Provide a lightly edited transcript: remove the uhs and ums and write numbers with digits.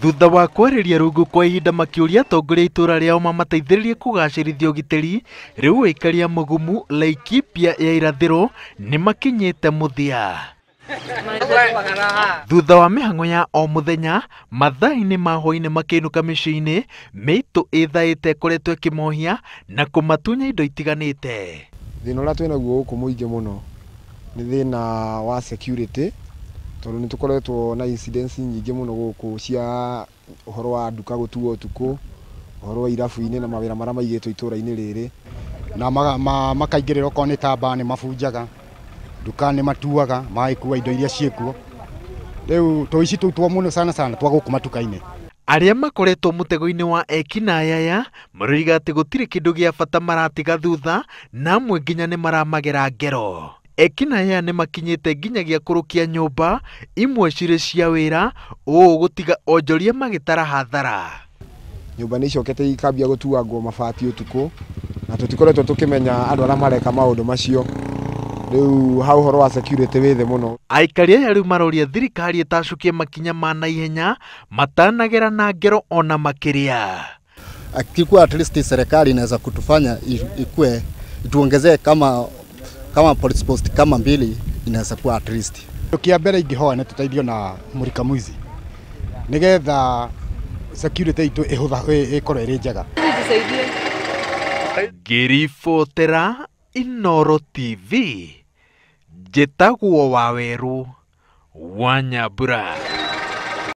Thutha wa kwarĩria rungu kwa ihinda makĩũria atongoria itũra rĩao mamateithĩrĩrie kũgacĩrithia ũgitĩri, rĩu aikari a Mugumu, Laikipia ya irathĩro nĩmakinyĩte mũthia. Thutha wa mĩhang'o ya o mũthenya, mathaa-inĩ ma hwaĩ-inĩ makĩinũka mĩciĩ-inĩ, mĩitũ ĩthaĩte ĩkoretwo ĩkĩmohia na kũmatunya indo itiganĩte. Thĩna ũrĩa twĩnaguo gũkũ mũingĩ mũno nĩ thĩna wa security, tondũ nĩ tũkoretwo na incidents nyingĩ mũno gũkũ cia ũhoro wa nduka gũtuo ũtukũ, ũhoro wa irabu-inĩ na mawĩra marĩa maigĩtwo itũra-inĩ rĩrĩ, na makaingĩrĩra okorwo nĩ ta mbaa nĩ mabunjaga, nduka nĩ matuaga, magĩkua indo iria ciĩkuo. Rĩu tũici tũu twa mũno sana twa gũkũ matuka-inĩ. Arĩa makoretwo mũtego-inĩ wa ekinaĩ aya maroiga atĩ gũtirĩ kĩndũ gĩa bata maratiga thutha, na amwe nginya nĩ maramagera ngero. Ekinaĩ aya nĩ makinyĩte nginyagia kũrũkia nyũmba imwe cirĩ cia wĩra, ũũ gũtiga onjoria magĩtara hathara. Nyũmba nĩ icokete ikambia gũtuangwo mabati ũtukũ, na tũtikoretwo tũkĩmenya andũ arĩa mareka maũndũ macio. Rĩu hau ũhoro wa security wĩ thĩ mũno. Aikari aya rĩu maroria thirikari ĩtacukie makinya ma naihenya matanagera na ngero ona makĩria. Akikuwa at least serikali inaweza kutufanya ikue ituongezee kama police post kama 2 inaweza kuwa at least. Kia mbere ingĩhoya nĩ tũteithio na mũrika mwizi, nĩgetha security itu ĩkorwo ĩrĩ njega. Ngĩribotera Inooro TV, njĩtagwo Waweru wa Nyambura.